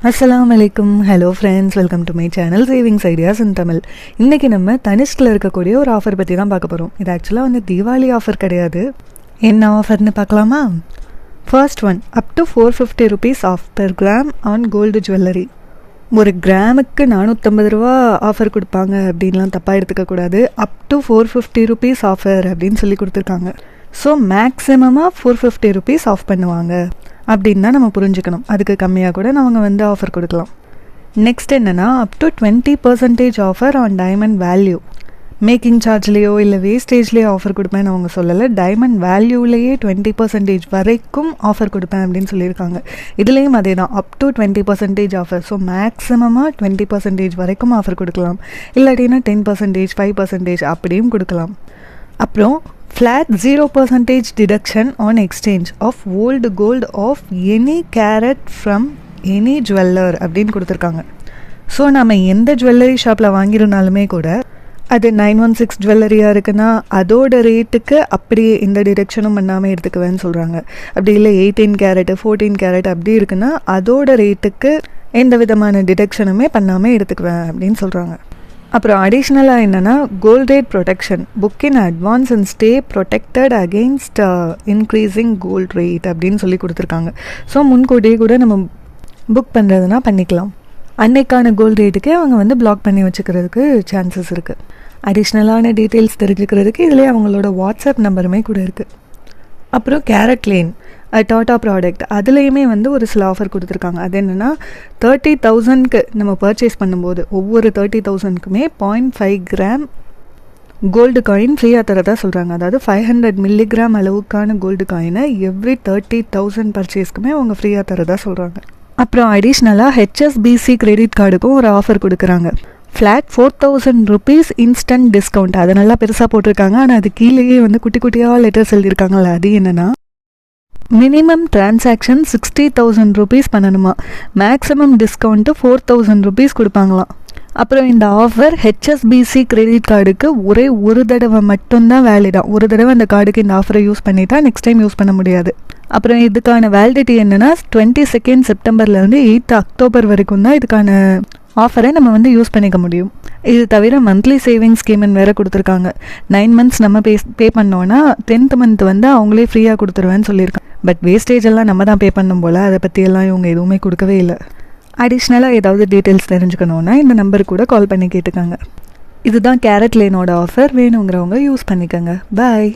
அஸ்ஸலாமு அலைக்கும். Hello friends, welcome to my channel savings ideas இன் தமிழ். இன்றைக்கி நம்ம தனிஷ்கில் இருக்கக்கூடிய ஒரு ஆஃபர் பற்றி தான் பார்க்க போகிறோம். இது ஆக்சுவலாக தீபாவளி ஆஃபர் கிடையாது. என்ன ஆஃபர்னு பார்க்கலாமா? First one, up to 450 rupees off per gram on gold jewellery. ஒரு கிராமுக்கு 450 ரூபா ஆஃபர் கொடுப்பாங்க அப்படின்லாம் தப்பாக எடுத்துக்கக்கூடாது. அப் டு 450 rupees ஆஃபர் அப்படின்னு சொல்லி கொடுத்துருக்காங்க. ஸோ மேக்ஸிமமாக 450 rupees ஆஃப் பண்ணுவாங்க அப்படின்னு தான் நம்ம புரிஞ்சுக்கணும். அதுக்கு கம்மியாக கூட நம்ம ஆஃபர் கொடுக்கலாம். நெக்ஸ்ட் என்னென்னா, up to 20% offer on diamond value. Making சார்ஜ்லேயோ இல்லை வேஸ்டேஜ்லேயோ ஆஃபர் கொடுப்பேன்னு அவங்க சொல்லலை. டைமண்ட் வேல்யூலேயே 20% வரைக்கும் ஆஃபர் கொடுப்பேன் அப்படின்னு சொல்லியிருக்காங்க. இதுலேயும் அதே தான், அப் டு 20% ஆஃபர். ஸோ மேக்ஸிமமாக 20% வரைக்கும் ஆஃபர் கொடுக்கலாம். இல்லாட்டினா 10%, 5% அப்படியும் கொடுக்கலாம். அப்புறம் flat 0% deduction on exchange of old gold of any carat from any jeweler அப்படின்னு கொடுத்துருக்காங்க. ஸோ நம்ம எந்த ஜுவல்லரி ஷாப்பில் வாங்கியிருந்தாலுமே கூட அது 916 ஜுவல்லரியாக இருக்குன்னா அதோட ரேட்டுக்கு அப்படியே எந்த டிடக்ஷனும் பண்ணாமல் எடுத்துக்குவேன்னு சொல்கிறாங்க. அப்படி இல்லை 18 கேரட் 14 கேரட் அப்படி இருக்குன்னா அதோட ரேட்டுக்கு எந்த விதமான டிடக்ஷனுமே பண்ணாமல் எடுத்துக்குவேன் அப்படின்னு சொல்கிறாங்க. அப்புறம் அடிஷ்னலாக என்னென்னா, gold rate protection, book in advance and stay protected against increasing gold rate அப்படின்னு சொல்லி கொடுத்துருக்காங்க. ஸோ முன்கூட்டியே கூட நம்ம புக் பண்ணுறதுனா பண்ணிக்கலாம். அன்னைக்கான கோல்ட் ரேட்டுக்கு அவங்க பிளாக் பண்ணி வச்சுக்கிறதுக்கு சான்சஸ் இருக்குது. அடிஷ்னலான டீட்டெயில்ஸ் தெரிஞ்சுக்கிறதுக்கு இதிலே அவங்களோட வாட்ஸ்அப் நம்பருமே கூட இருக்குது. அப்புறம் கேரட் லேன் டாட்டா ப்ராடக்ட், அதுலேயுமே ஒரு சில ஆஃபர் கொடுத்துருக்காங்க. அது என்னென்னா, 30,000க்கு நம்ம பர்ச்சேஸ் பண்ணும்போது ஒவ்வொரு 30,000க்குமே 0.5 கிராம் கோல்டு காயின் ஃப்ரீயாக தரதா சொல்கிறாங்க. அதாவது 500 மில்லிகிராம் அளவுக்கான கோல்டு காயினை எவ்ரி 30,000 பர்ச்சேஸ்க்குமே அவங்க ஃப்ரீயாக தரதா சொல்கிறாங்க. அப்புறம் அடிஷ்னலாக ஹெச்எஸ்பிசி கிரெடிட் கார்டுக்கும் ஒரு ஆஃபர் கொடுக்குறாங்க. Flat 4,000 rupees instant discount. அதை நல்லா பெருசாக போட்டிருக்காங்க. ஆனால் அது கீழேயே குட்டி குட்டியாக லெட்டர்ஸ் எழுதியிருக்காங்கல்ல, அது என்னென்னா, மினிமம் டிரான்சாக்ஷன் 60,000 rupees பண்ணணுமா, மேக்ஸிமம் டிஸ்கவுண்ட்டு 4,000 rupees கொடுப்பாங்களாம். அப்புறம் இந்த ஆஃபர் ஹெச்எஸ்பிசி கிரெடிட் கார்டுக்கு ஒரு தடவை மட்டும்தான் வேலிடாக. ஒரு தடவை அந்த கார்டுக்கு இந்த ஆஃபரை யூஸ் பண்ணிட்டா நெக்ஸ்ட் டைம் யூஸ் பண்ண முடியாது. அப்புறம் இதுக்கான வேலிடிட்டி என்னென்னா, 22 செப்டம்பர்லேருந்து 8 அக்டோபர் வரைக்கும் தான் இதுக்கான ஆஃபரை நம்ம யூஸ் பண்ணிக்க முடியும். இது தவிர மந்த்லி சேவிங்ஸ் ஸ்கீம்னு வேறு கொடுத்துருக்காங்க. 9 months நம்ம பே பண்ணோன்னா 10th month அவங்களே ஃப்ரீயாக கொடுத்துருவேன்னு சொல்லியிருக்காங்க. பட் வேஸ்டேஜ் எல்லாம் நம்ம தான் பே பண்ணும் போல், அதை பற்றியெல்லாம் இவங்க எதுவுமே கொடுக்கவே இல்லை. அடிஷ்னலாக ஏதாவது டீட்டெயில்ஸ் தெரிஞ்சுக்கணுன்னா இந்த நம்பருக்கு கூட கால் பண்ணி கேட்டுக்காங்க. இதுதான் கேரட் லேனோட ஆஃபர். வேணுங்கிறவங்க யூஸ் பண்ணிக்கோங்க. பாய்.